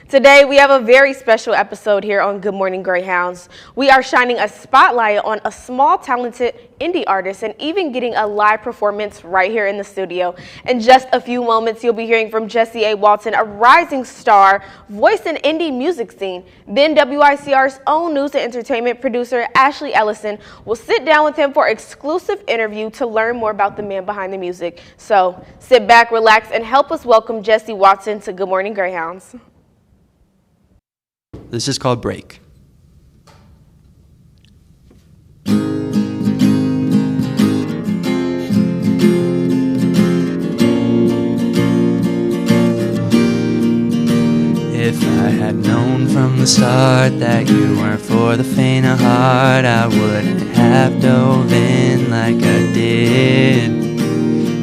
Today, we have a very special episode here on Good Morning Greyhounds. We are shining a spotlight on a small, talented indie artist and even getting a live performance right here in the studio. In just a few moments, you'll be hearing from Jesse A. Walton, a rising star, voice in indie music scene. Then WICR's own news and entertainment producer, Ashley Ellison, will sit down with him for an exclusive interview to learn more about the man behind the music. So sit back, relax, and help us welcome Jesse Walton to Good Morning Greyhounds. This is called Break. If I had known from the start that you weren't for the faint of heart, I wouldn't have dove in like I did.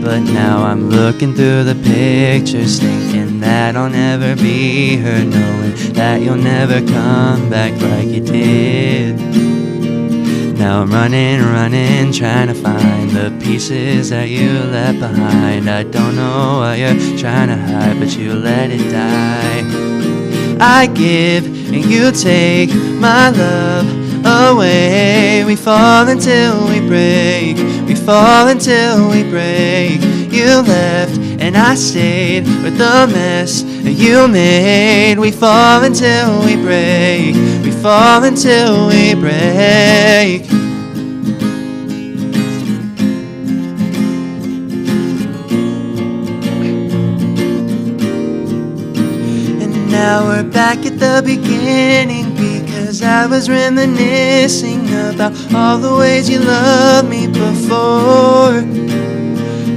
But now I'm looking through the pictures, thinking that I'll never be her, knowing that you'll never come back like you did. Now I'm running, trying to find the pieces that you left behind. I don't know what you're trying to hide, but you let it die. I give and you take my love away. We fall until we break. We fall until we break. You left and I stayed with the mess that you made. We fall until we break. We fall until we break. And now we're back at the beginning, because I was reminiscing about all the ways you loved me before.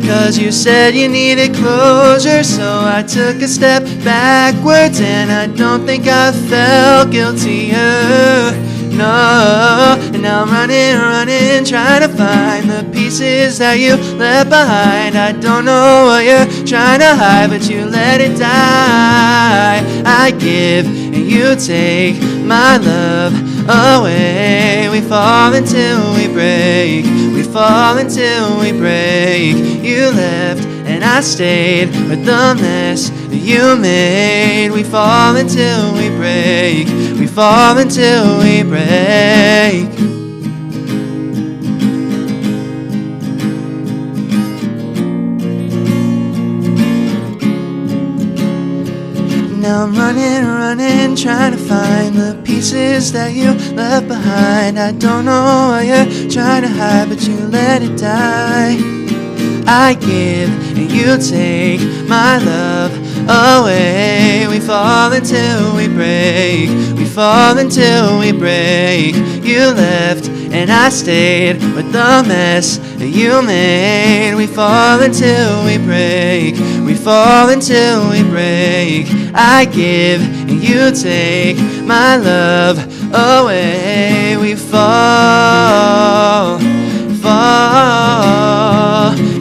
Cause you said you needed closure, so I took a step backwards, and I don't think I felt guiltier. No, and now I'm running, trying to find the pieces that you left behind. I don't know what you're trying to hide, but you let it die. I give and you take my love away. We fall until we break. We fall until we break. You left and I stayed with the mess that you made. We fall until we break. We fall until we break. Now I'm running, trying to find the pieces that you left behind. I don't know what you're trying to hide, but you let it die. I give and you take my love away. We fall until we break. We fall until we break. You left and I stayed with the mess that you made. We fall until we break. We fall until we break. I give and you take my love away. We fall.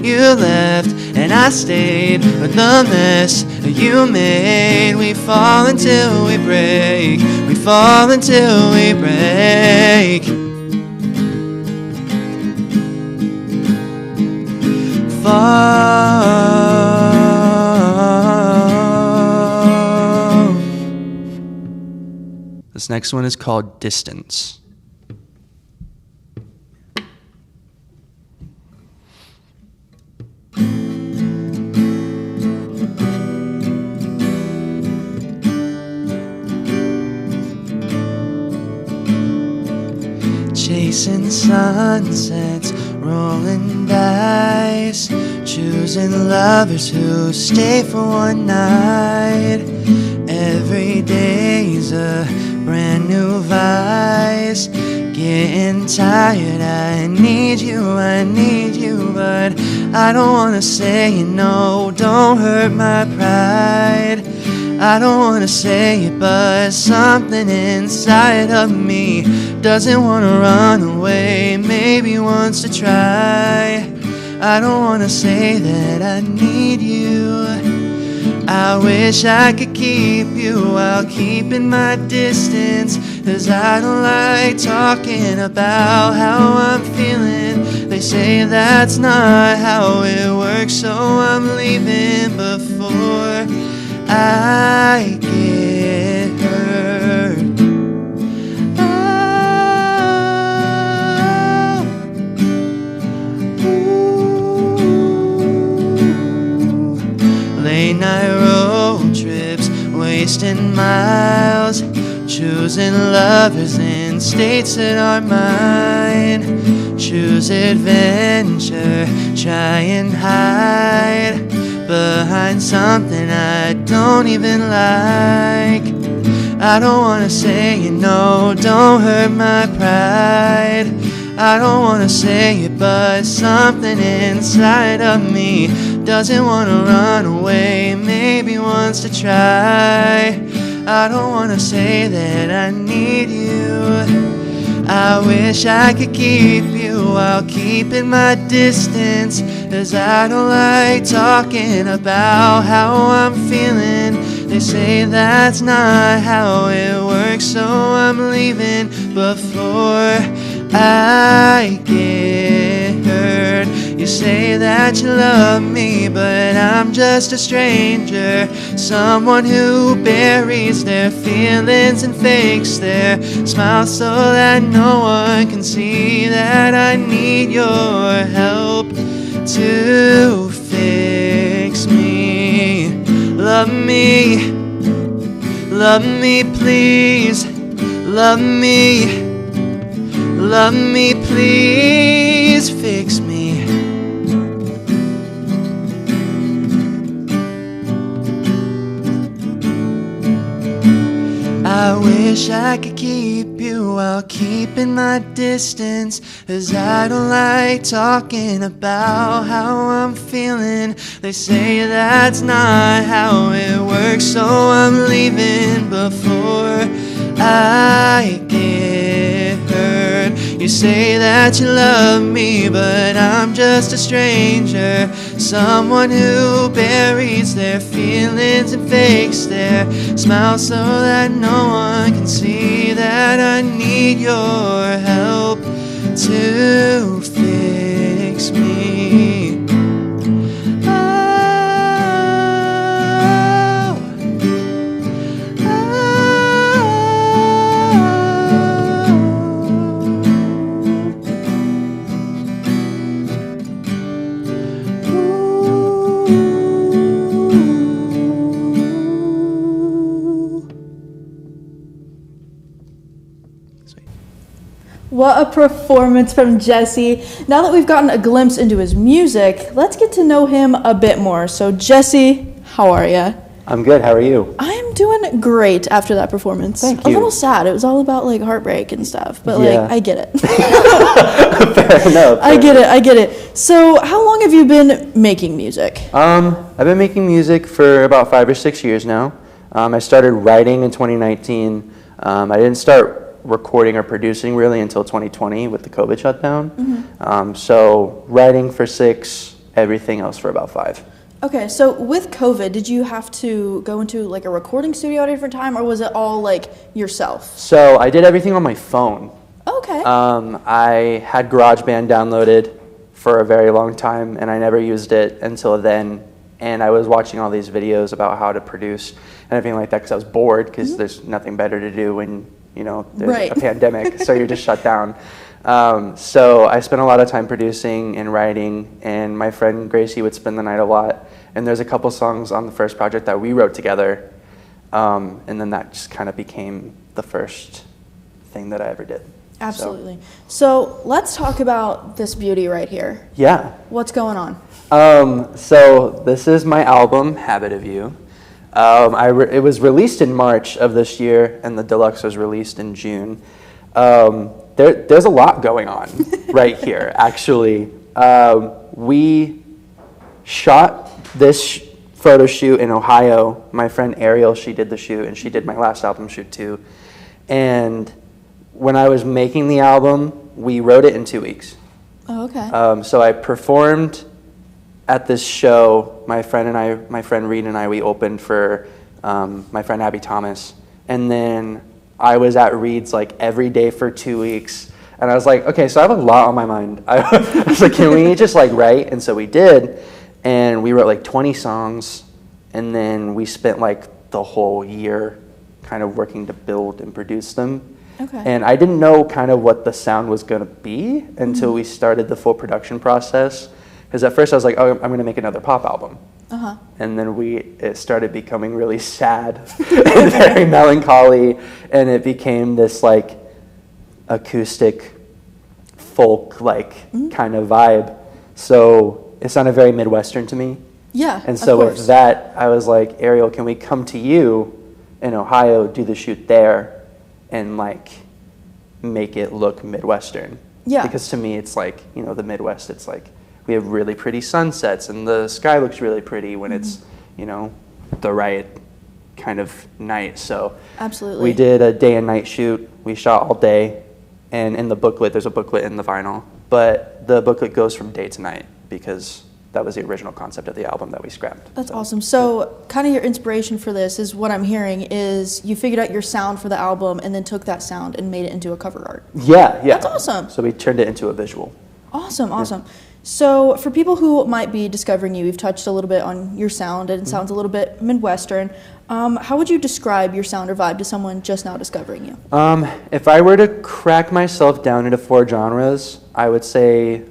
You left and I stayed with the mess that you made. We fall until we break. We fall until we break. Fall. This next one is called Distance. Chasing sunsets, rolling dice, choosing lovers who stay for one night. Every day's a brand new vice. Getting tired, I need you, but I don't wanna say no, don't hurt my pride. I don't wanna say it, but something inside of me doesn't wanna run away, maybe wants to try. I don't wanna say that I need you. I wish I could keep you while keeping my distance, 'cause I don't like talking about how I'm feeling. They say that's not how it works, so I'm leaving before I get wasting miles, choosing lovers in states that aren't mine. Choose adventure, try and hide behind something I don't even like. I don't wanna say you know, don't hurt my pride. I don't wanna say it, but something inside of me doesn't wanna run away, maybe wants to try. I don't wanna say that I need you. I wish I could keep you while keeping my distance, 'cause I don't like talking about how I'm feeling. They say that's not how it works, so I'm leaving before I get hurt. You say that you love me, but I'm just a stranger, someone who buries their feelings and fakes their smile so that no one can see that I need your help to fix me. Love me, please, love me, please, fix me. I wish I could keep you while keeping my distance, 'cause I don't like talking about how I'm feeling. They say that's not how it works, so I'm leaving before I get hurt. You say that you love me, but I'm just a stranger, someone who buries their feelings and fakes their smile so that no one can see that I need your help to fix me. What a performance from Jesse. Now that we've gotten a glimpse into his music, let's get to know him a bit more. So Jesse, how are you? I'm good. How are you? I'm doing great after that performance. Thank A you. little sad. It was all about like heartbreak and stuff, but Yeah. like I get it. Fair enough. I get it. So how long have you been making music? I've been making music for about 5 or 6 years now. I started writing in 2019. I didn't start recording or producing really until 2020 with the COVID shutdown. So writing for 6, everything else for about 5. Okay, so with COVID, did you have to go into like a recording studio at a different time, or was it all like yourself? So I did everything on my phone. Okay. I had GarageBand downloaded for a very long time, and I never used it until then. And I was watching all these videos about how to produce and everything like that because I was bored because there's nothing better to do when there's a pandemic, so you're just shut down. So I spent a lot of time producing and writing, and my friend Gracie would spend the night a lot. And there's a couple songs on the first project that we wrote together, and then that just kind of became the first thing that I ever did. Absolutely. So let's talk about this beauty right here. Yeah. What's going on? So this is my album, Habit of You. It was released in March of this year, and the deluxe was released in June. There's a lot going on right here, actually. We shot this photo shoot in Ohio. My friend Ariel, she did the shoot, and she did my last album shoot too. And when I was making the album, we wrote it in 2 weeks. Oh, okay. So I performed at this show. My friend Reed and I, we opened for my friend Abby Thomas. And then I was at Reed's like every day for 2 weeks. And I was like, okay, so I have a lot on my mind. I was like, can we just like write? And so we did. And we wrote like 20 songs. And then we spent like the whole year kind of working to build and produce them. Okay. And I didn't know kind of what the sound was going to be until we started the full production process. Because at first I was like, oh, I'm going to make another pop album. And then it started becoming really sad and very melancholy, and it became this like acoustic folk like kind of vibe. So it sounded very Midwestern to me. Yeah, and so with that, I was like, Ariel, can we come to you in Ohio, do the shoot there, and like make it look Midwestern? Yeah. Because to me, it's like, you know, the Midwest, it's like we have really pretty sunsets and the sky looks really pretty when it's, you know, the right kind of night. So absolutely, we did a day and night shoot. We shot all day, and in the booklet, there's a booklet in the vinyl, but the booklet goes from day to night because that was the original concept of the album that we scrapped. That's awesome. So kind of your inspiration for this is what I'm hearing is you figured out your sound for the album and then took that sound and made it into a cover art. Yeah. That's awesome. So we turned it into a visual. Awesome. So for people who might be discovering you, we've touched a little bit on your sound and it sounds a little bit Midwestern. How would you describe your sound or vibe to someone just now discovering you? If I were to crack myself down into 4 genres, I would say,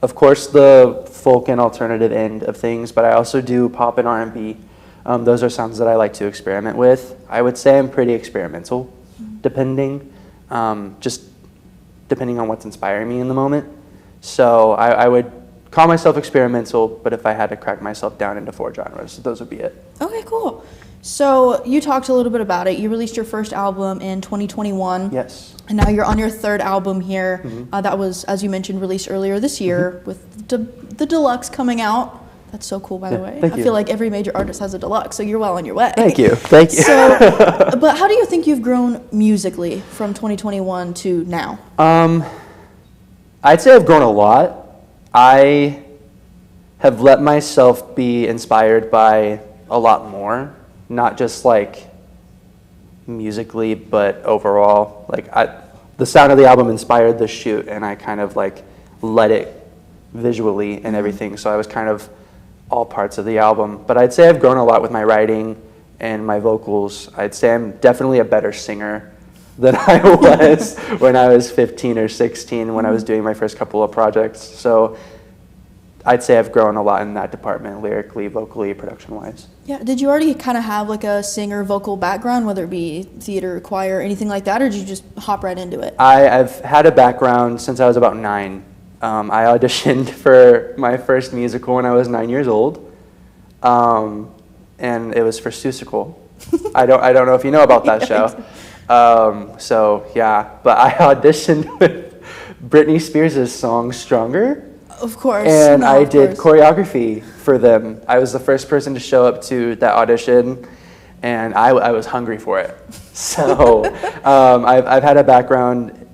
of course, the folk and alternative end of things, but I also do pop and R&B. Those are sounds that I like to experiment with. I would say I'm pretty experimental, just depending on what's inspiring me in the moment. So I would call myself experimental, but if I had to crack myself down into 4 genres, those would be it. Okay, cool. So you talked a little bit about it. You released your first album in 2021. Yes. And now you're on your 3rd album here. That was, as you mentioned, released earlier this year with the deluxe coming out. That's so cool, by the way. Thank you. I feel like every major artist has a deluxe, so you're well on your way. Thank you. So, but how do you think you've grown musically from 2021 to now? I'd say I've grown a lot. I have let myself be inspired by a lot more, not just like musically, but overall. Like the sound of the album inspired the shoot, and I kind of like let it visually and everything. So I was kind of all parts of the album. But I'd say I've grown a lot with my writing and my vocals. I'd say I'm definitely a better singer than I was when I was 15 or 16 when I was doing my first couple of projects. So I'd say I've grown a lot in that department, lyrically, vocally, production-wise. Yeah, did you already kind of have like a singer vocal background, whether it be theater, choir, anything like that, or did you just hop right into it? I've had a background since I was about 9. I auditioned for my first musical when I was 9 years old, and it was for Seussical. I don't know if you know about that show. So yeah, but I auditioned with Britney Spears' song Stronger. Of course. And I did choreography for them. I was the first person to show up to that audition, and I was hungry for it. So I've had a background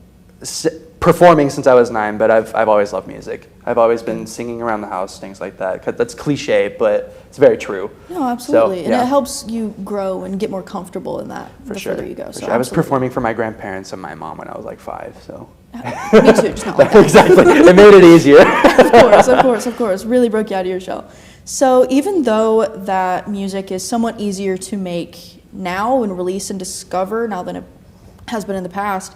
performing since I was 9, but I've always loved music. I've always been singing around the house, things like that. 'Cause that's cliche, but it's very true. No, absolutely. So, and yeah. it helps you grow and get more comfortable in that For the sure. further you go. So I was absolutely. performing for my grandparents and my mom when I was like 5, so. Me too, just not like that. Exactly. It made it easier. Of course. Really broke you out of your shell. So even though that music is somewhat easier to make now and release and discover now than it has been in the past,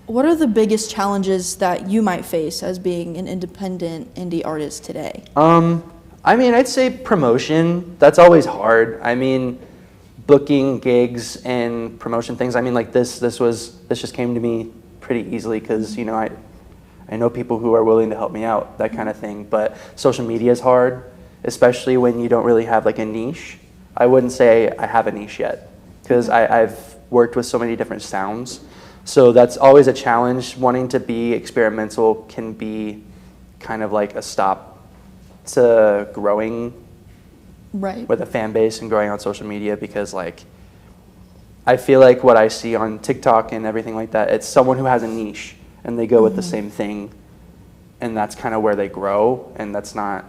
what are the biggest challenges that you might face as being an independent indie artist today? I mean, I'd say promotion. That's always hard. I mean, booking gigs and promotion things. I mean, like this just came to me pretty easily because, you know, I know people who are willing to help me out, that kind of thing. But social media is hard, especially when you don't really have like a niche. I wouldn't say I have a niche yet because I've worked with so many different sounds. So that's always a challenge. Wanting to be experimental can be kind of like a stop to growing with a fan base and growing on social media, because like I feel like what I see on TikTok and everything like that, it's someone who has a niche and they go with the same thing, and that's kind of where they grow, and that's not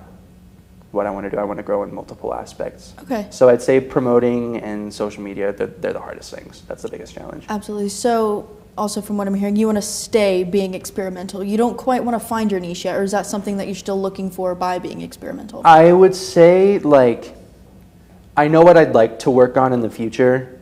what I want to do. I want to grow in multiple aspects. Okay. So I'd say promoting and social media, they're the hardest things. That's the biggest challenge. Absolutely. So also from what I'm hearing, you want to stay being experimental. You don't quite want to find your niche yet, or is that something that you're still looking for by being experimental? I would say, like, I know what I'd like to work on in the future,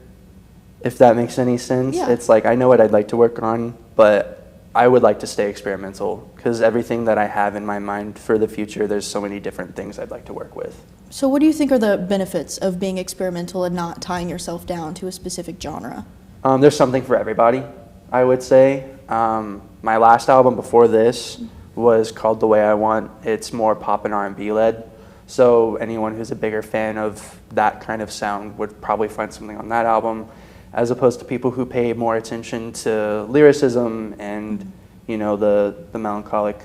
if that makes any sense. Yeah. It's like I know what I'd like to work on, but I would like to stay experimental because everything that I have in my mind for the future, there's so many different things I'd like to work with. So what do you think are the benefits of being experimental and not tying yourself down to a specific genre? There's something for everybody, I would say. My last album before this was called The Way I Want. It's more pop and R&B led. So anyone who's a bigger fan of that kind of sound would probably find something on that album, as opposed to people who pay more attention to lyricism and, you know, the melancholic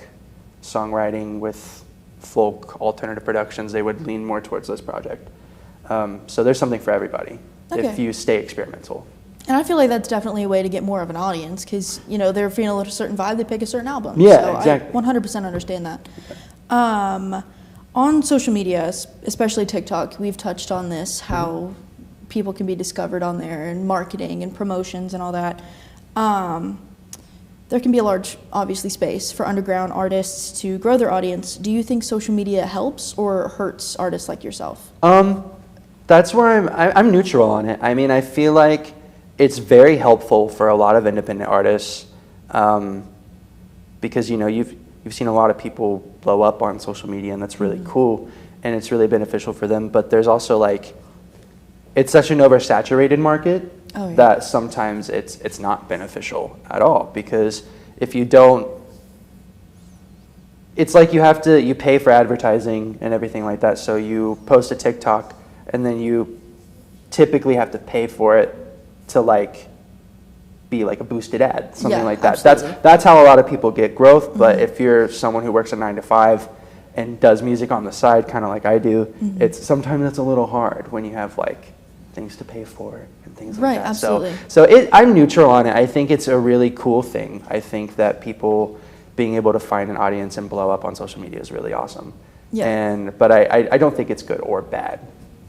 songwriting with folk alternative productions. They would lean more towards this project. So there's something for everybody if you stay experimental. And I feel like that's definitely a way to get more of an audience because, you know, they're feeling a certain vibe, they pick a certain album. Yeah, so exactly. I 100% understand that. On social media, especially TikTok, we've touched on this, how people can be discovered on there and marketing and promotions and all that. There can be a large, obviously, space for underground artists to grow their audience. Do you think social media helps or hurts artists like yourself? That's where I'm neutral on it. I mean, I feel like it's very helpful for a lot of independent artists because, you know, you've seen a lot of people blow up on social media, and that's really cool, and it's really beneficial for them. But there's also, like, it's such an oversaturated market that sometimes it's not beneficial at all, because if you don't, it's like you pay for advertising and everything like that. So you post a TikTok, and then you typically have to pay for it to, like, be like a boosted ad, something like that. Absolutely. That's how a lot of people get growth. But if you're someone who works a 9 to 5 and does music on the side, kind of like I do, sometimes it's a little hard when you have, like, things to pay for and things like that. Right, absolutely. So I'm neutral on it. I think it's a really cool thing. I think that people being able to find an audience and blow up on social media is really awesome. Yeah. But I don't think it's good or bad.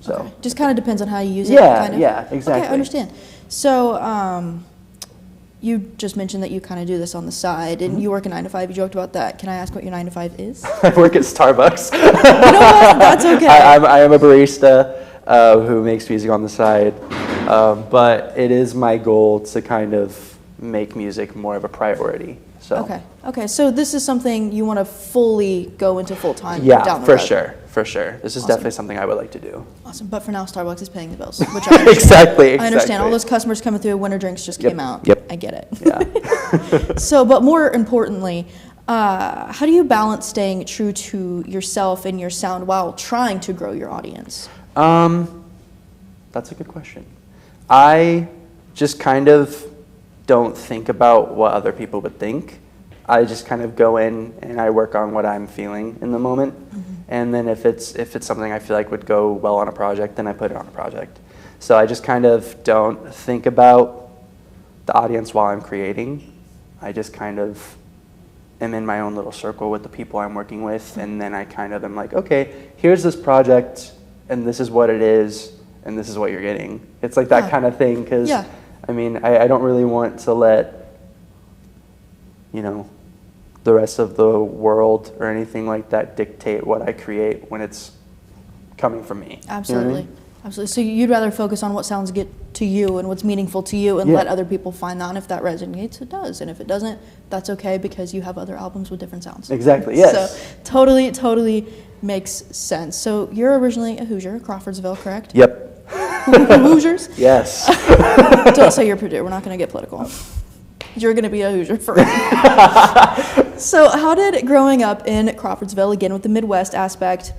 So Okay. Just kind of depends on how you use it. Yeah, kind of. yeah, exactly. Okay, I understand. So you just mentioned that you kind of do this on the side, and you work a 9 to 5. You joked about that. Can I ask what your 9 to 5 is? I work at Starbucks. You know what? That's okay. I am a barista who makes music on the side, but it is my goal to kind of make music more of a priority. So Okay. So this is something you want to fully go into full time. yeah, down the for road. sure. This is Awesome. definitely something I would like to do. Awesome. But for now, Starbucks is paying the bills, which I understand. Exactly. I understand. All those customers coming through, winter drinks just came out. Yep. I get it. Yeah. So, but more importantly, how do you balance staying true to yourself and your sound while trying to grow your audience? That's a good question. I just kind of don't think about what other people would think. I just kind of go in and I work on what I'm feeling in the moment. And then if it's something I feel like would go well on a project, then I put it on a project. So I just kind of don't think about the audience while I'm creating. I just kind of am in my own little circle with the people I'm working with, and then I kind of am like, okay, here's this project, and this is what it is, and this is what you're getting. It's like that kind of thing, because I mean, I don't really want to let, you know, the rest of the world or anything like that dictate what I create when it's coming from me. Absolutely. You know what I mean? Absolutely. So you'd rather focus on what sounds good to you and what's meaningful to you and let other people find that. And if that resonates, it does. And if it doesn't, that's okay, because you have other albums with different sounds. Exactly, yes. So totally makes sense. So you're originally a Hoosier, Crawfordsville, correct? Yep. Hoosiers? Yes. Don't say you're Purdue. We're not going to get political. You're going to be a Hoosier forever. So how did growing up in Crawfordsville, again with the Midwest aspect,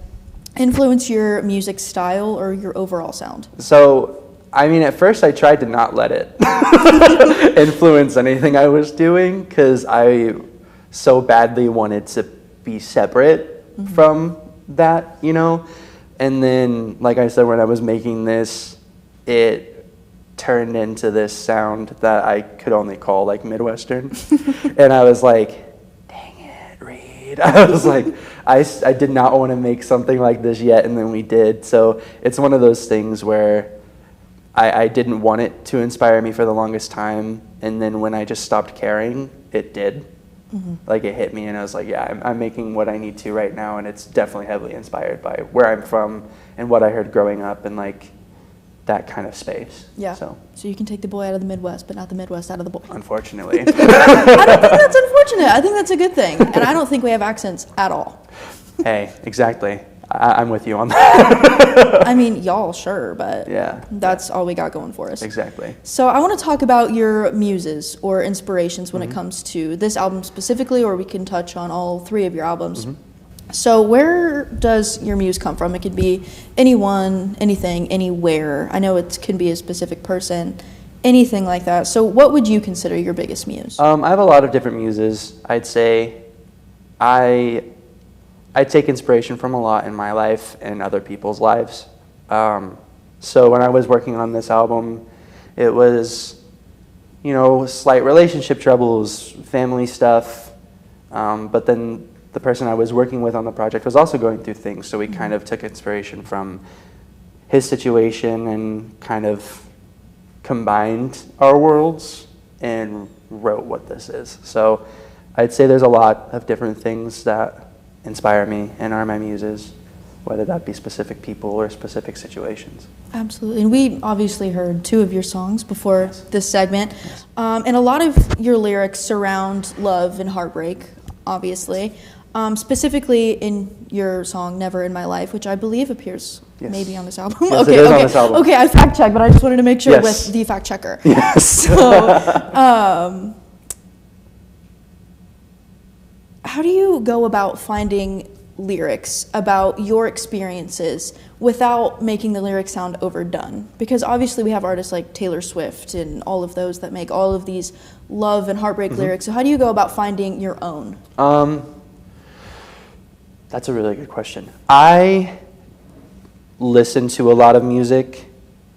influence your music style or your overall sound? So, I mean, at first I tried to not let it influence anything I was doing, because I so badly wanted to be separate from that, you know? And then, like I said, when I was making this, it turned into this sound that I could only call like Midwestern. And I was like, dang it, Reed. I was like, I did not want to make something like this yet, and then we did. So it's one of those things where I didn't want it to inspire me for the longest time, and then when I just stopped caring, it did. Like, it hit me, and I was like, yeah, I'm making what I need to right now, and it's definitely heavily inspired by where I'm from and what I heard growing up, and like that kind of space. Yeah. So you can take the boy out of the Midwest, but not the Midwest out of the boy. Unfortunately. I don't think that's unfortunate. I think that's a good thing. And I don't think we have accents at all. Hey, exactly. I'm with you on that. I mean, y'all, sure, but Yeah. that's all we got going for us. Exactly. So I want to talk about your muses or inspirations when it comes to this album specifically, or we can touch on all 3 of your albums. So where does your muse come from? It could be anyone, anything, anywhere. I know it can be a specific person, anything like that. So what would you consider your biggest muse? I have a lot of different muses. I'd say I take inspiration from a lot in my life and other people's lives. So when I was working on this album, it was, slight relationship troubles, family stuff. But then the person I was working with on the project was also going through things. So we kind of took inspiration from his situation and kind of combined our worlds and wrote what this is. So I'd say there's a lot of different things that inspire me and are my muses, whether that be specific people or specific situations. Absolutely. And we obviously heard 2 of your songs before this segment. And a lot of your lyrics surround love and heartbreak, obviously. Specifically in your song Never in My Life, which I believe appears maybe on this album. Yes, it is on this album. Okay, I fact checked, but I just wanted to make sure Yes. with the fact checker. Yes. So, how do you go about finding lyrics about your experiences without making the lyrics sound overdone? Because obviously we have artists like Taylor Swift and all of those that make all of these love and heartbreak lyrics. So how do you go about finding your own? That's a really good question. I listen to a lot of music,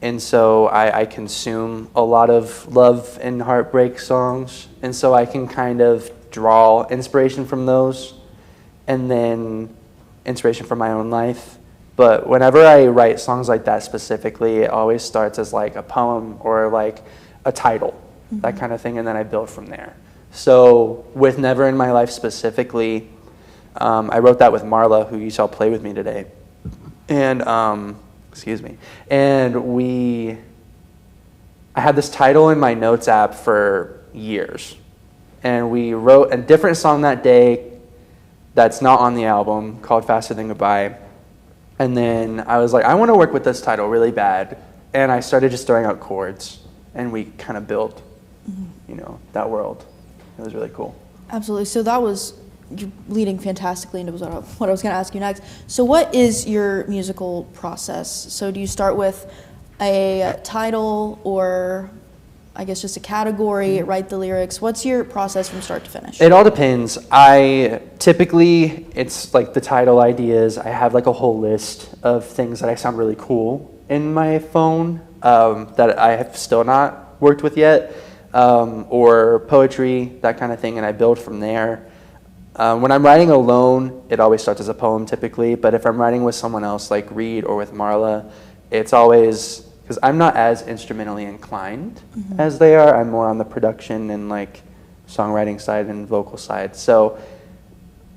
and so I consume a lot of love and heartbreak songs, and so I can kind of draw inspiration from those, and then inspiration from my own life. But whenever I write songs like that specifically, it always starts as like a poem or like a title, that kind of thing, and then I build from there. So with Never in My Life specifically, I wrote that with Marla, who you saw play with me today. And, and I had this title in my notes app for years. And we wrote a different song that day that's not on the album called Faster Than Goodbye. And then I was like, I want to work with this title really bad. And I started just throwing out chords, and we kind of built, that world. It was really cool. Absolutely. So that was, you're leading fantastically into what I was going to ask you next. So what is your musical process? So do you start with a title or I guess just a category, write the lyrics? What's your process from start to finish? It all depends. Typically, it's like the title ideas. I have like a whole list of things that I sound really cool in my phone that I have still not worked with yet, or poetry, that kind of thing, and I build from there. When I'm writing alone, it always starts as a poem typically, but if I'm writing with someone else like Reed or with Marla, it's always, because I'm not as instrumentally inclined as they are. I'm more on the production and like songwriting side and vocal side. So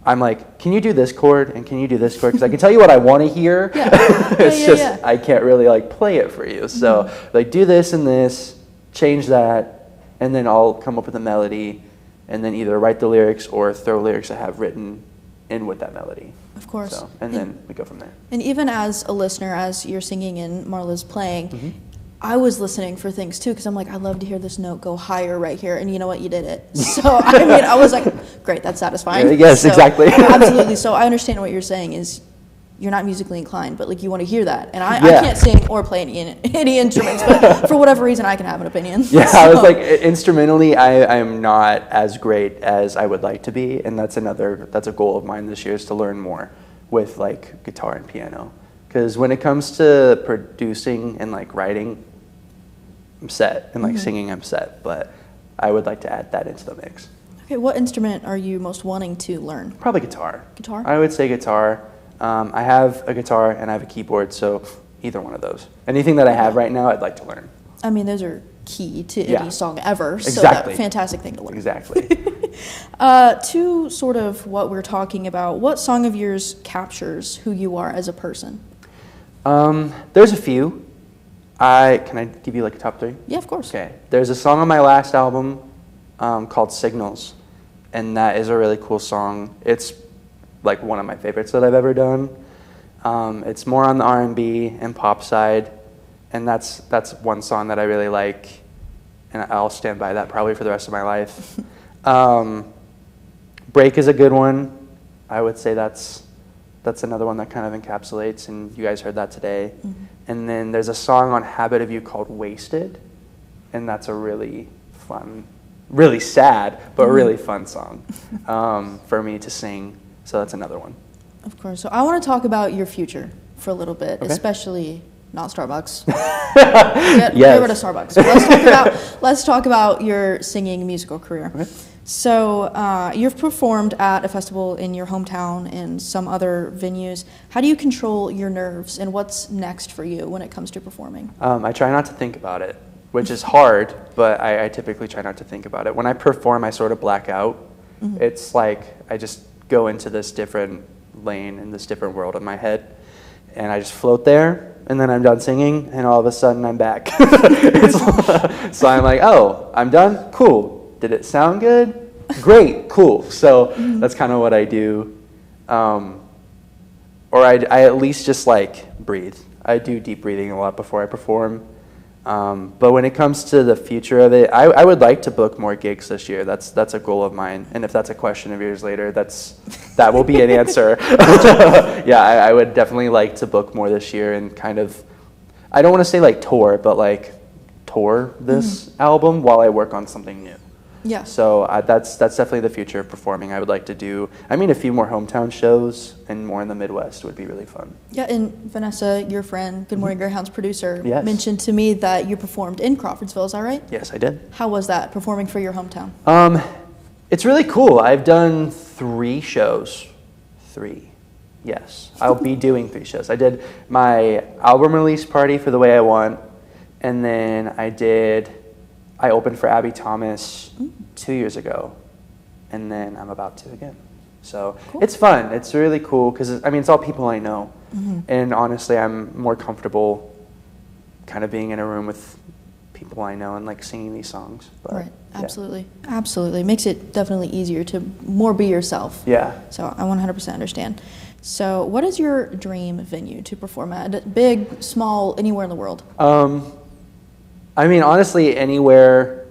I'm like, can you do this chord and can you do this chord? Because I can tell you what I want to hear. I can't really like play it for you. So like do this and this, change that, and then I'll come up with a melody and then either write the lyrics or throw lyrics I have written in with that melody. Of course. So, and then we go from there. And even as a listener, as you're singing and Marla's playing, I was listening for things too, because I'm like, I'd love to hear this note go higher right here. And you know what? You did it. So, I mean, I was like, great, that's satisfying. Yes, so, exactly. Absolutely. So I understand what you're saying is you're not musically inclined, but like you want to hear that. And I can't sing or play any instruments, but for whatever reason, I can have an opinion. Yeah, so. I was like, instrumentally, I am not as great as I would like to be. And that's a goal of mine this year, is to learn more with like guitar and piano. Because when it comes to producing and like writing, I'm set, and like singing, I'm set. But I would like to add that into the mix. Okay, what instrument are you most wanting to learn? Probably guitar. Guitar? I would say guitar. I have a guitar and I have a keyboard, so either one of those. Anything that I have right now, I'd like to learn. I mean, those are key to any song ever. So Exactly. that's a fantastic thing to learn. Exactly. To sort of what we're talking about, what song of yours captures who you are as a person? There's a few. Can I give you like a top 3? Yeah, of course. Okay. There's a song on my last album called Signals, and that is a really cool song. It's like one of my favorites that I've ever done. It's more on the R&B and pop side, and that's one song that I really like, and I'll stand by that probably for the rest of my life. Break is a good one. I would say that's another one that kind of encapsulates, and you guys heard that today. Mm-hmm. And then there's a song on Habit of You called Wasted, and that's a really fun, really sad, but really fun song for me to sing. So that's another one. Of course. So I want to talk about your future for a little bit, Okay. especially not Starbucks. Yes. Get rid of Starbucks. Let's talk about your singing musical career. Okay. So you've performed at a festival in your hometown and some other venues. How do you control your nerves, and what's next for you when it comes to performing? I try not to think about it, which is hard, but I typically try not to think about it. When I perform, I sort of black out. Mm-hmm. It's like I just go into this different lane in this different world in my head, and I just float there, and then I'm done singing, and all of a sudden I'm back. So I'm like, oh, I'm done? Cool. Did it sound good? Great, cool. So that's kind of what I do. Or I at least just like breathe. I do deep breathing a lot before I perform. But when it comes to the future of it, I would like to book more gigs this year. That's a goal of mine. And if that's a question of yours later, that will be an answer. Yeah, I would definitely like to book more this year and kind of, I don't want to say like tour, but like tour this album while I work on something new. Yeah. So that's definitely the future of performing. I would like to do, a few more hometown shows and more in the Midwest would be really fun. Yeah, and Vanessa, your friend, Good Morning Greyhounds producer, Yes. mentioned to me that you performed in Crawfordsville. Is that right? Yes, I did. How was that, performing for your hometown? It's really cool. I've done 3 shows. 3. Yes. I'll be doing 3 shows. I did my album release party for The Way I Want, and then I opened for Abby Thomas 2 years ago, and then I'm about to again. So Cool. It's fun. It's really cool because, it's all people I know. And honestly, I'm more comfortable kind of being in a room with people I know and like singing these songs. But, Right, yeah. absolutely. Absolutely. Makes it definitely easier to more be yourself. Yeah. So I 100% understand. So what is your dream venue to perform at? Big, small, anywhere in the world? Honestly, anywhere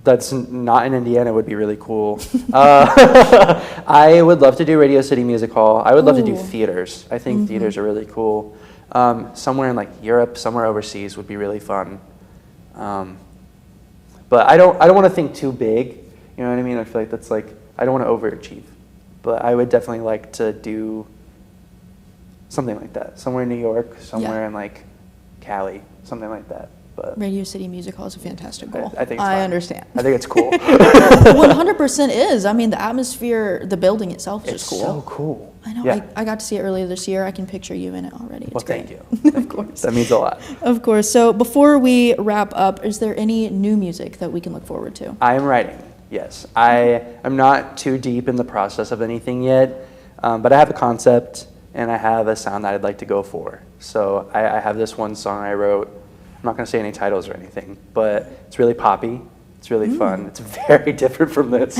that's not in Indiana would be really cool. I would love to do Radio City Music Hall. I would love to do Ooh. theaters. I think theaters are really cool. Somewhere in like Europe, somewhere overseas would be really fun. But I don't want to think too big. You know what I mean? I feel like that's like, I don't want to overachieve. But I would definitely like to do something like that. Somewhere in New York, somewhere in like Cali, something like that. But Radio City Music Hall is a fantastic goal. I think it's I fun. understand. I think it's cool. 100% is. The atmosphere, the building itself is It's just cool. so cool. I know. Yeah. I got to see it earlier this year. I can picture you in it already. It's Well, great. thank you. Of course. That means a lot. Of course. So before we wrap up, is there any new music that we can look forward to? I am writing, yes. I am not too deep in the process of anything yet, but I have a concept and I have a sound that I'd like to go for. So I have this one song I wrote. I'm not going to say any titles or anything, but it's really poppy. It's really fun. It's very different from this.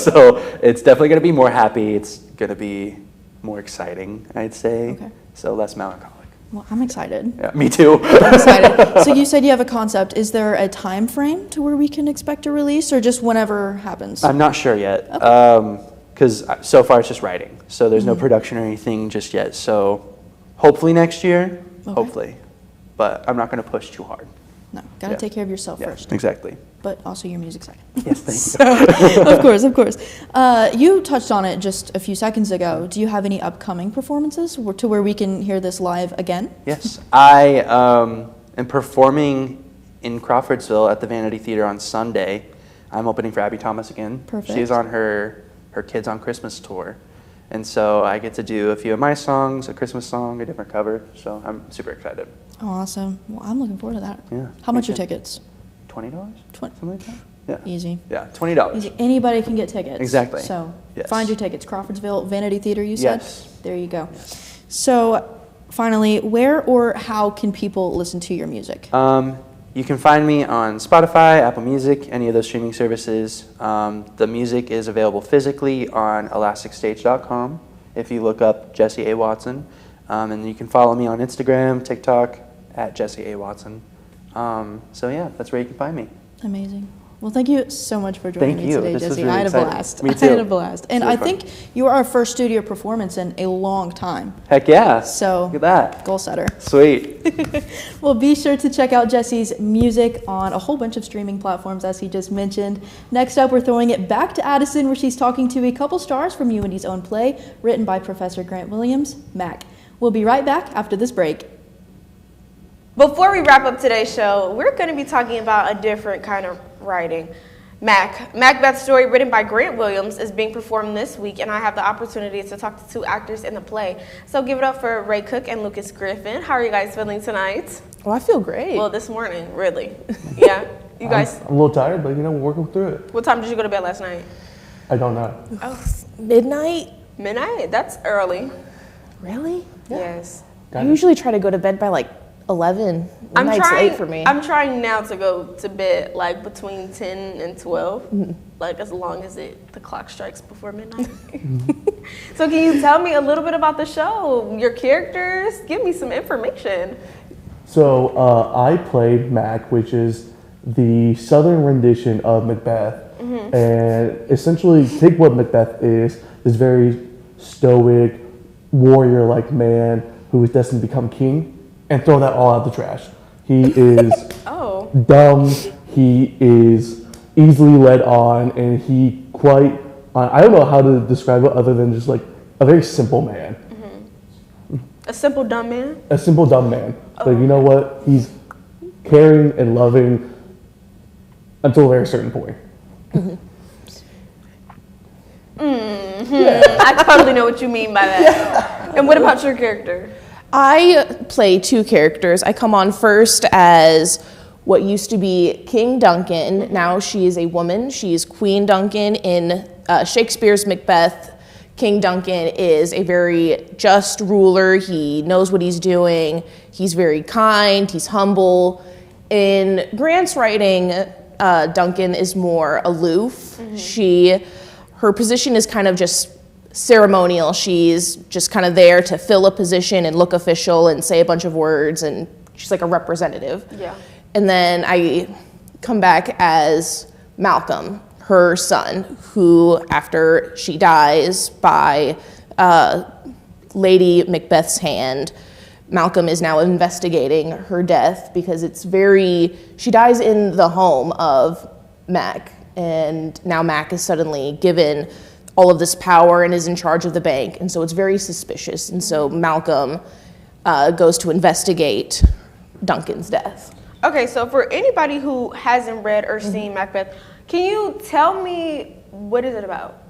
So it's definitely going to be more happy. It's going to be more exciting, I'd say. Okay. So less melancholic. Well, I'm excited. Yeah, me too. I'm excited. So you said you have a concept. Is there a time frame to where we can expect a release, or just whenever happens? I'm not sure yet, because so far it's just writing. So there's no production or anything just yet. So hopefully next year, hopefully. But I'm not going to push too hard. No, got to take care of yourself Yeah, first, exactly. but also your music side. Yes, thank you. Of course, of course. You touched on it just a few seconds ago. Do you have any upcoming performances to where we can hear this live again? Yes, I am performing in Crawfordsville at the Vanity Theater on Sunday. I'm opening for Abby Thomas again. Perfect. She's on her Kids on Christmas tour. And so I get to do a few of my songs, a Christmas song, a different cover. So I'm super excited. Awesome. Well, I'm looking forward to that. Yeah, How me much are too. tickets? $20? Something like that? Yeah. Easy. Yeah, $20. Easy. Anybody can get tickets. Exactly. So Yes. find your tickets. Crawfordsville Vanity Theater, you said? Yes. There you go. So finally, where or how can people listen to your music? You can find me on Spotify, Apple Music, any of those streaming services. The music is available physically on ElasticStage.com. If you look up Jesse A. Watson, And you can follow me on Instagram, TikTok, at Jesse A. Watson. So yeah, that's where you can find me. Amazing. Well, thank you so much for joining me today, This was Jesse. really I had a exciting. blast. Me I too. had a blast. And Super I fun. think you are our first studio performance in a long time. Heck yeah. So, look at that. Goal setter. Sweet. Well, be sure to check out Jesse's music on a whole bunch of streaming platforms, as he just mentioned. Next up, we're throwing it back to Addison, where she's talking to a couple stars from UND's own play, written by Professor Grant Williams, Mac. We'll be right back after this break. Before we wrap up today's show, we're going to be talking about a different kind of writing. Macbeth's story, written by Grant Williams, is being performed this week, and I have the opportunity to talk to two actors in the play. So give it up for Ray Cook and Lucas Griffin. How are you guys feeling tonight? Oh, I feel great. Well, this morning, really. Yeah? You guys? I'm a little tired, but we're working through it. What time did you go to bed last night? I don't know. Oh, Midnight? midnight? That's early. Really? Yes. I usually try to go to bed by like 11. Midnight's late for me. I'm trying now to go to bed like between 10 and 12, like as long as the clock strikes before midnight. So can you tell me a little bit about the show, your characters? Give me some information. So I played Mac, which is the southern rendition of Macbeth. And essentially take what Macbeth is, this very stoic, warrior-like man who is destined to become king, and throw that all out the trash. He is Oh. dumb, he is easily led on, and he quite, I don't know how to describe it other than just like a very simple man. A simple dumb man? A simple dumb man. But you know what? He's caring and loving until a very certain point. I totally know what you mean by that. And what about your character? I play two characters. I come on first as what used to be King Duncan. Now she is a woman. She is Queen Duncan. In Shakespeare's Macbeth, King Duncan is a very just ruler. He knows what he's doing. He's very kind. He's humble. In Grant's writing, Duncan is more aloof. Her position is kind of just ceremonial. She's just kind of there to fill a position and look official and say a bunch of words, and she's like a representative. Yeah. And then I come back as Malcolm, her son, who after she dies by Lady Macbeth's hand, Malcolm is now investigating her death because she dies in the home of Mac, and now Mac is suddenly given all of this power and is in charge of the bank, and so it's very suspicious, and so Malcolm goes to investigate Duncan's death. Okay, so for anybody who hasn't read or seen Macbeth, can you tell me what is it about?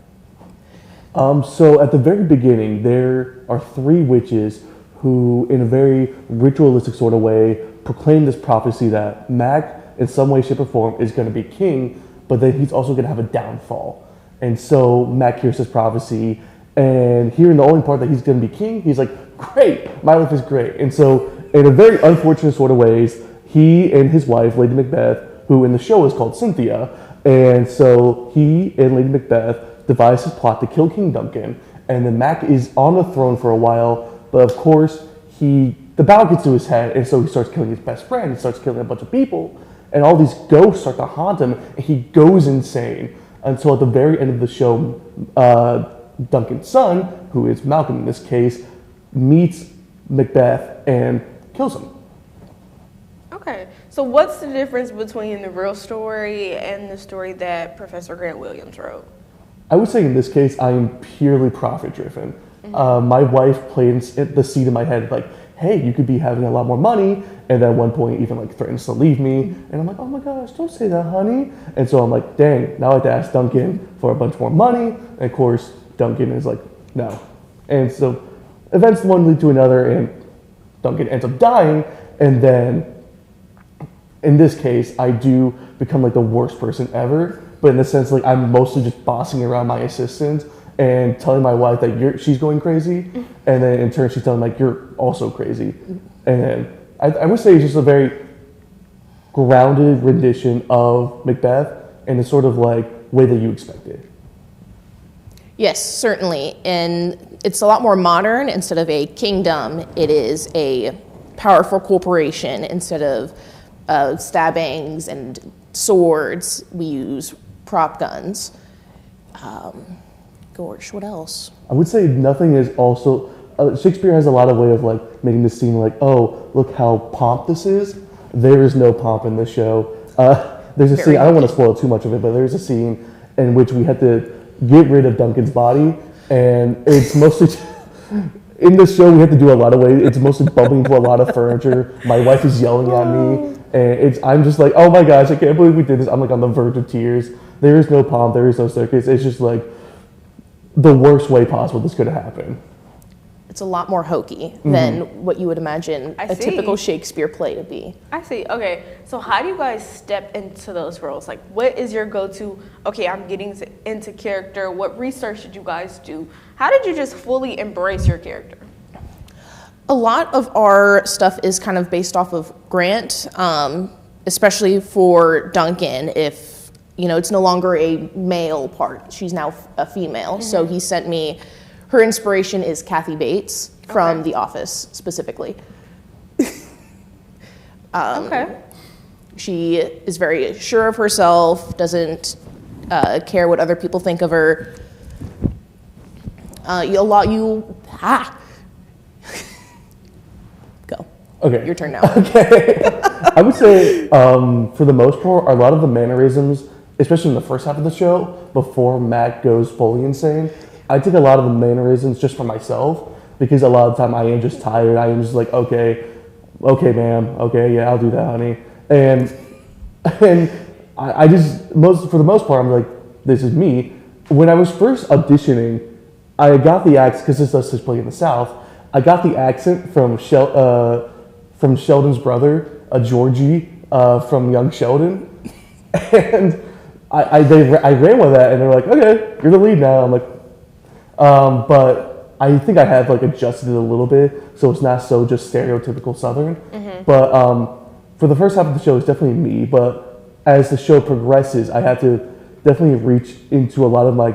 So at the very beginning, there are three witches who, in a very ritualistic sort of way, proclaim this prophecy that Mac, in some way, shape, or form, is going to be king, but that he's also going to have a downfall. And so Mac hears this prophecy, and hearing the only part that he's going to be king, he's like, great, my life is great. And so, in a very unfortunate sort of ways, he and his wife, Lady Macbeth, who in the show is called Cynthia, and so he and Lady Macbeth devise his plot to kill King Duncan, and then Mac is on the throne for a while, but of course, the battle gets to his head, and so he starts killing his best friend, he starts killing a bunch of people, and all these ghosts start to haunt him, and he goes insane. Until at the very end of the show, Duncan's son, who is Malcolm in this case, meets Macbeth and kills him. Okay, so what's the difference between the real story and the story that Professor Grant Williams wrote? I would say in this case, I am purely profit-driven. My wife planted the seed in my head, like, hey, you could be having a lot more money, and at one point even like threatens to leave me, and I'm like, oh my gosh, don't say that, honey. And so I'm like, dang, now I have to ask Duncan for a bunch more money, and of course Duncan is like, no. And so events one lead to another, and Duncan ends up dying, and then in this case I do become like the worst person ever, but in the sense like I'm mostly just bossing around my assistant and telling my wife that she's going crazy, and then in turn she's telling like, you're also crazy. And I would say it's just a very grounded rendition of Macbeth in a sort of like way that you expect it. Yes, certainly. And it's a lot more modern. Instead of a kingdom, it is a powerful corporation. Instead of stabbings and swords, we use prop guns. Gosh, what else? I would say nothing is also. Shakespeare has a lot of way of like making the scene like, oh, look how pomp this is. There is no pomp in this show. There's a scene. I don't want to spoil too much of it, but there's a scene in which we had to get rid of Duncan's body, and it's mostly in the show we have to do a lot of ways. It's mostly bumping into a lot of furniture. My wife is yelling at me, and I'm just like, oh my gosh, I can't believe we did this. I'm like on the verge of tears. There is no pomp. There is no circus. It's just like the worst way possible this could have happened. It's a lot more hokey than what you would imagine a typical Shakespeare play to be. I see. Okay, so how do you guys step into those roles? Like, what is your go-to, okay, I'm getting into character. What research did you guys do? How did you just fully embrace your character? A lot of our stuff is kind of based off of Grant, especially for Duncan. If, you know, it's no longer a male part, she's now a female. So he sent me, her inspiration is Kathy Bates from The Office specifically. Okay. She is very sure of herself, doesn't care what other people think of her. Go. Okay. Your turn now. Okay. I would say, for the most part, a lot of the mannerisms, especially in the first half of the show, before Mac goes fully insane, I take a lot of the mannerisms just for myself, because a lot of the time I am just tired. I am just like, okay, ma'am, okay, yeah, I'll do that, honey. And I just, for the most part, I'm like, this is me. When I was first auditioning, I got the accent, because this does take place in the South, I got the accent from Sheldon's brother, Georgie, from Young Sheldon. And I ran with that, and they're like, okay, you're the lead now. I'm like, but I think I have like adjusted it a little bit, so it's not so just stereotypical Southern. But for the first half of the show, it's definitely me. But as the show progresses, I have to definitely reach into a lot of like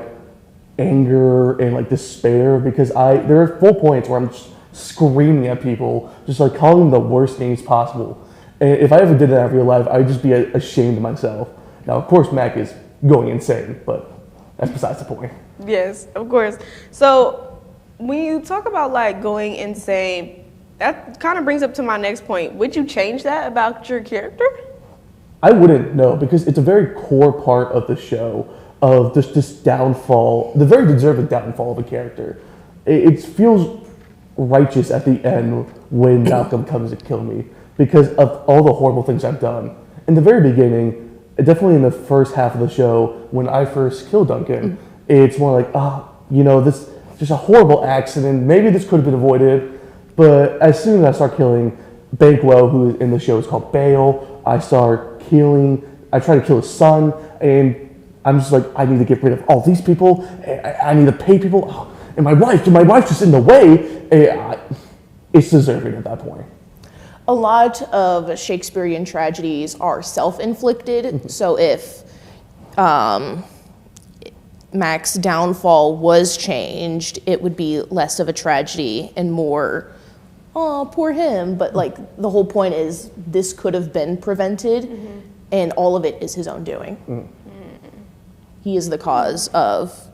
anger and like despair, because there are full points where I'm just screaming at people, just like calling them the worst names possible. And if I ever did that in real life, I'd just be ashamed of myself. Now, of course, Mac is going insane, but that's besides the point. Yes, of course. So when you talk about like going insane, that kind of brings up to my next point. Would you change that about your character? I wouldn't, no, because it's a very core part of the show, of just this downfall, the very deserved downfall of a character. It feels righteous at the end when Malcolm comes to kill me, because of all the horrible things I've done. In the very beginning, definitely in the first half of the show, when I first killed Duncan, it's more like, this is just a horrible accident. Maybe this could have been avoided. But as soon as I start killing Banquo, who in the show is called Bale, I try to kill his son, and I'm just like, I need to get rid of all these people. I need to pay people. Oh, and my wife just in the way. It's deserving at that point. A lot of Shakespearean tragedies are self-inflicted. So if Mac's downfall was changed, it would be less of a tragedy and more, oh, poor him. But like the whole point is this could have been prevented, and all of it is his own doing. He is the cause of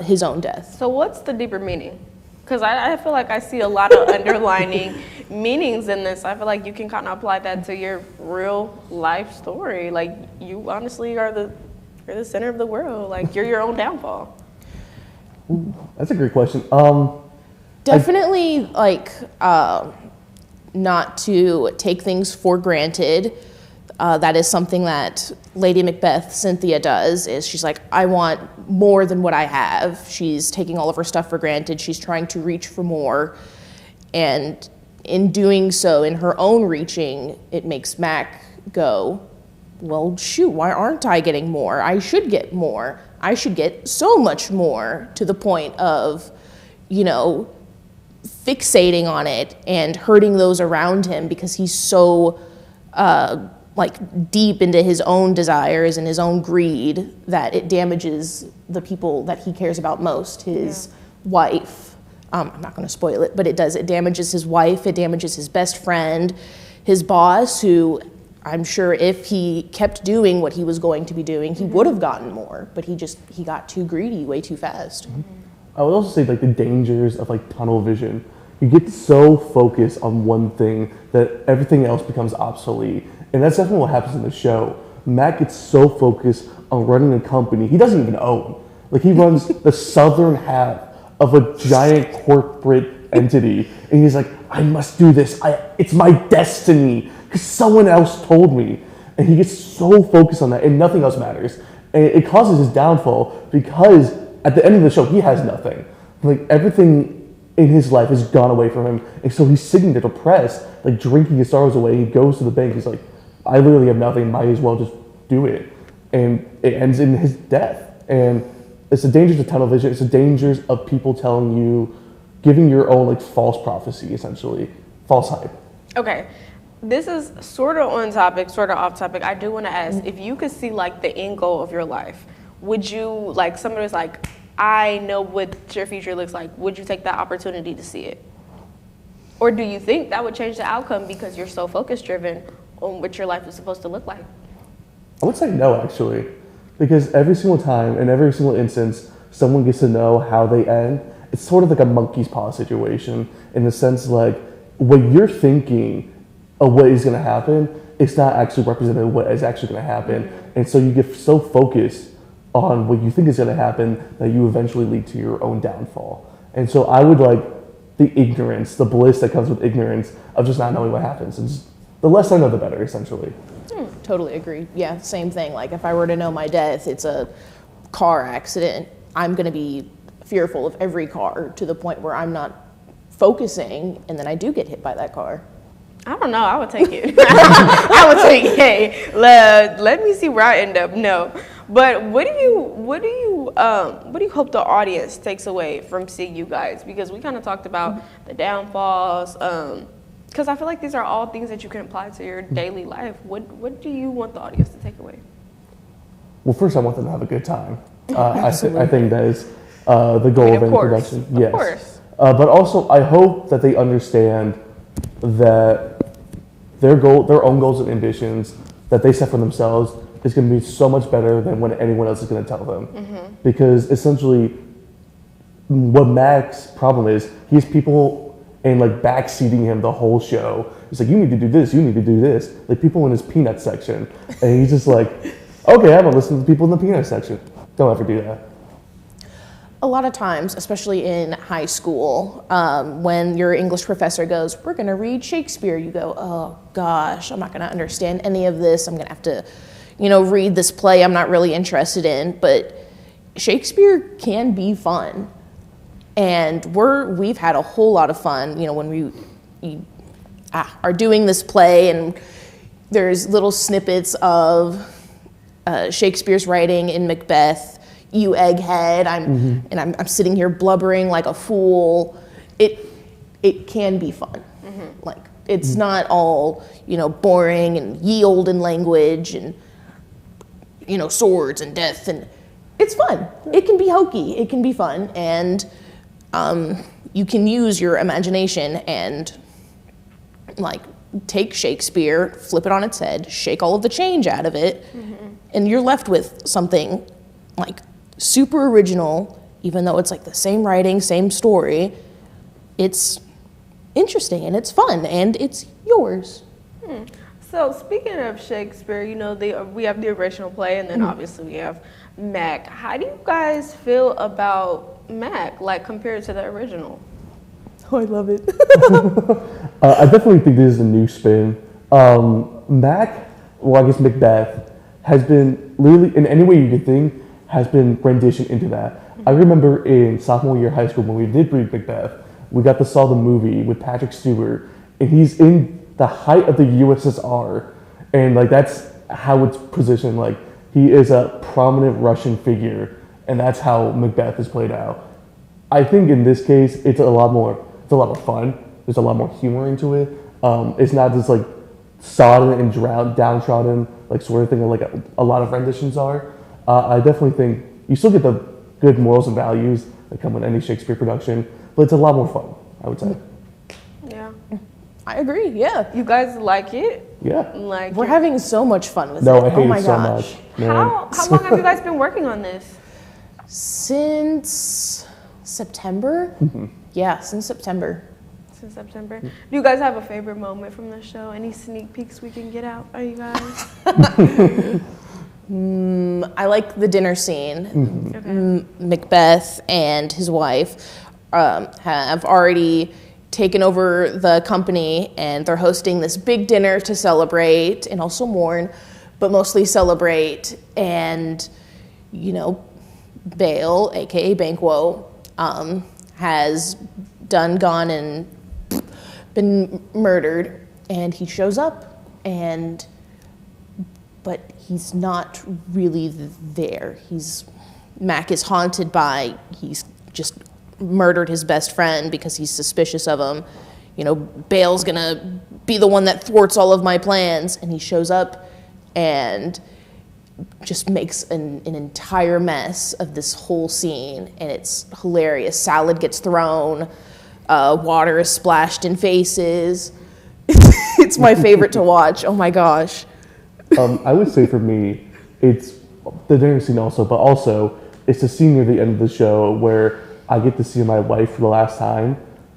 his own death. So what's the deeper meaning? Because I feel like I see a lot of underlining meanings in this. I feel like you can kind of apply that to your real life story. Like, you honestly are you're the center of the world. Like, you're your own downfall. That's a great question. Definitely, not to take things for granted. That is something that Lady Macbeth, Cynthia, does, is she's like, I want more than what I have. She's taking all of her stuff for granted. She's trying to reach for more. And in doing so, in her own reaching, it makes Mac go, well, shoot, why aren't I getting more? I should get more. I should get so much more, to the point of, fixating on it and hurting those around him because he's so like deep into his own desires and his own greed that it damages the people that he cares about most, his wife. I'm not going to spoil it, but it does. It damages his wife, it damages his best friend, his boss, who I'm sure if he kept doing what he was going to be doing, he would have gotten more, but he got too greedy way too fast. I would also say like the dangers of like tunnel vision. You get so focused on one thing that everything else becomes obsolete. And that's definitely what happens in the show. Matt gets so focused on running a company he doesn't even own. Like he runs the southern half of a giant corporate entity. And he's like, I must do this. It's my destiny because someone else told me. And he gets so focused on that and nothing else matters. And it causes his downfall because at the end of the show, he has nothing. Like everything in his life has gone away from him. And so he's sitting there depressed, like drinking his sorrows away. He goes to the bank. He's like, I literally have nothing. Might as well just do it. And it ends in his death. And it's the dangers of tunnel vision. It's the dangers of people telling you, giving your own like false prophecy, essentially. False hype. Okay. This is sort of on topic, sort of off topic. I do want to ask, if you could see like the end goal of your life, would you, like somebody was like, I know what your future looks like, would you take that opportunity to see it? Or do you think that would change the outcome because you're so focus driven on what your life is supposed to look like? I would say no, actually. Because every single time, in every single instance, someone gets to know how they end, it's sort of like a monkey's paw situation in the sense like what you're thinking of what is going to happen, it's not actually represented what is actually going to happen. And so you get so focused on what you think is going to happen that you eventually lead to your own downfall. And so I would like the ignorance, the bliss that comes with ignorance of just not knowing what happens. And just, the less I know, the better, essentially. Totally agree. Yeah, same thing. Like if I were to know my death, it's a car accident, I'm going to be fearful of every car to the point where I'm not focusing and then I do get hit by that car. I don't know. I would take it. I would take it. Hey, let me see where I end up. No, but what do you hope the audience takes away from seeing you guys? Because we kind of talked about the downfalls. Because I feel like these are all things that you can apply to your daily life. What do you want the audience to take away? Well, first I want them to have a good time. I think that is the goal of any production. Yes. Of course. But also I hope that they understand that their own goals and ambitions that they set for themselves is going to be so much better than what anyone else is going to tell them. Because essentially, what Mac's problem is, he has people and like backseating him the whole show. He's like, you need to do this, you need to do this. Like people in his peanut section, and he's just like, okay, I'm gonna listen to the people in the peanut section. Don't ever do that. A lot of times, especially in high school, when your English professor goes, we're going to read Shakespeare, you go, oh gosh, I'm not going to understand any of this. I'm going to have to, read this play I'm not really interested in. But Shakespeare can be fun. And we've had a whole lot of fun, when we are doing this play and there's little snippets of Shakespeare's writing in Macbeth. You egghead, I'm sitting here blubbering like a fool. It can be fun. Like it's not all boring and ye olden language and swords and death, and it's fun. It can be hokey. It can be fun, and you can use your imagination and like take Shakespeare, flip it on its head, shake all of the change out of it, and you're left with something like super original, even though it's like the same writing, same story. It's interesting and it's fun and it's yours. So speaking of Shakespeare, we have the original play and then obviously we have Mac. How do you guys feel about Mac, like compared to the original? Oh, I love it. I definitely think this is a new spin. Mac, well I guess Macbeth, has been literally, in any way you could think, has been rendition into that. I remember in sophomore year of high school when we did read Macbeth, we got to saw the movie with Patrick Stewart, and he's in the height of the USSR, and like that's how it's positioned. Like he is a prominent Russian figure, and that's how Macbeth is played out. I think in this case, it's a lot more fun. There's a lot more humor into it. It's not just like sodden and downtrodden, like sort of thing, like a lot of renditions are. I definitely think you still get the good morals and values that come with any Shakespeare production, but it's a lot more fun, I would say. Yeah. I agree. Yeah. You guys like it? Yeah. Like We're having so much fun with No, it. I hate Oh my it so gosh. much. Man. How long have you guys been working on this? Since September? Yeah, since September. Since September. Do you guys have a favorite moment from the show? Any sneak peeks we can get out? Are you guys? I like the dinner scene. Okay. Macbeth and his wife have already taken over the company, and they're hosting this big dinner to celebrate and also mourn, but mostly celebrate. And, you know, Bale, aka Banquo, has gone and been murdered, and he shows up, but he's not really there. Mac is haunted by, he's just murdered his best friend because he's suspicious of him. You know, Bale's gonna be the one that thwarts all of my plans, and he shows up and just makes an entire mess of this whole scene, and it's hilarious. Salad gets thrown, water is splashed in faces. It's my favorite to watch. Oh my gosh. I would say for me, it's the dinner scene also, but also it's the scene near the end of the show where I get to see my wife for the last time.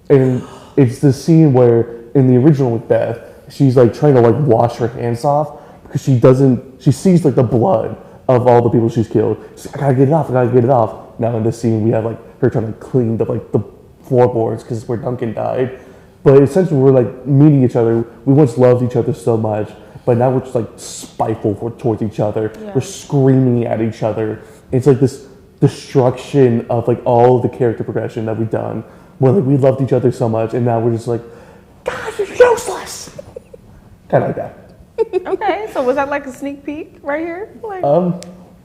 And it's the scene where in the original Macbeth, she's like trying to like wash her hands off because she sees like the blood of all the people she's killed. She's like, I gotta get it off. Now in this scene, we have like her trying to clean the floorboards because it's where Duncan died. But essentially, we're like meeting each other. We once loved each other so much, but now we're just like spiteful towards each other. Yeah. We're screaming at each other. It's like this destruction of like all of the character progression that we've done. Where like we loved each other so much, and now we're just like, God, you're useless. Kind of like that. Okay, so was that like a sneak peek right here? Like,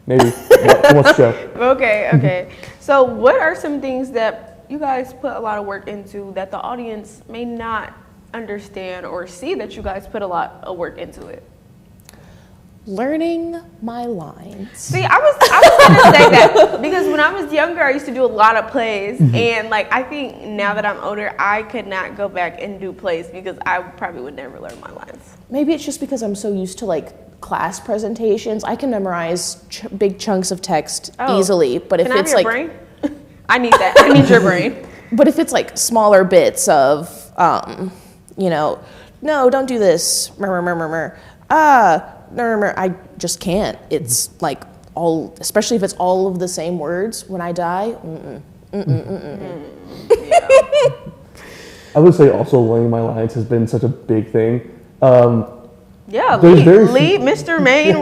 Maybe. Let's go. okay. So what are some things that you guys put a lot of work into that the audience may not understand or see that you guys put a lot of work into it? Learning my lines. See, I was gonna say that because when I was younger, I used to do a lot of plays, and like I think now that I'm older, I could not go back and do plays because I probably would never learn my lines. Maybe it's just because I'm so used to like class presentations. I can memorize big chunks of text easily, but if Can I it's have your like brain? I need that. I need your brain. But if it's like smaller bits of, you know, no, don't do this, I just can't. It's like all, especially if it's all of the same words when I die. I would say also learning my lines has been such a big thing. Yeah, There's lead Mr. Main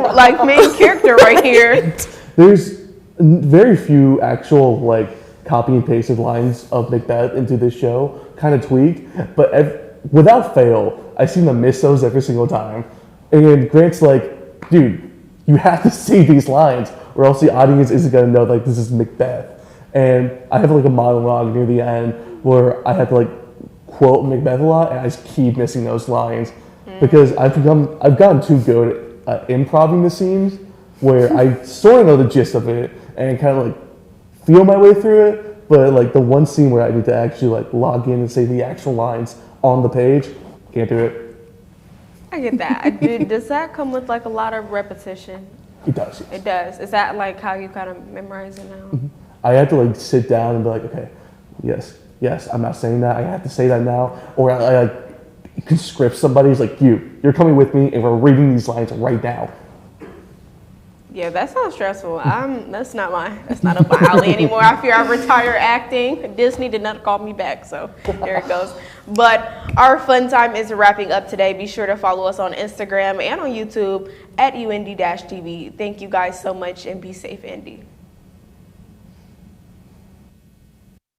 character right here. There's very few actual like copy and pasted lines of Macbeth into this show, kind of tweaked, but without fail, I seem to miss those every single time. And Grant's like, dude, you have to see these lines, or else the audience isn't gonna know like this is Macbeth. And I have like a monologue near the end where I have to like quote Macbeth a lot, and I just keep missing those lines because I've gotten too good at improvising the scenes where I sort of know the gist of it and kind of like feel my way through it, but like the one scene where I need to actually like log in and say the actual lines on the page, can't do it. I get that. Does that come with like a lot of repetition? It does. Yes. It does. Is that like how you kind of memorize it now? I have to like sit down and be like, okay, yes, I'm not saying that. I have to say that now, or I like conscript somebody who's like, you're coming with me, and we're reading these lines right now. Yeah, that sounds stressful. That's not up my alley anymore. I fear I retire acting. Disney did not call me back, so there it goes. But our fun time is wrapping up today. Be sure to follow us on Instagram and on YouTube at UND-TV. Thank you guys so much, and be safe, Andy.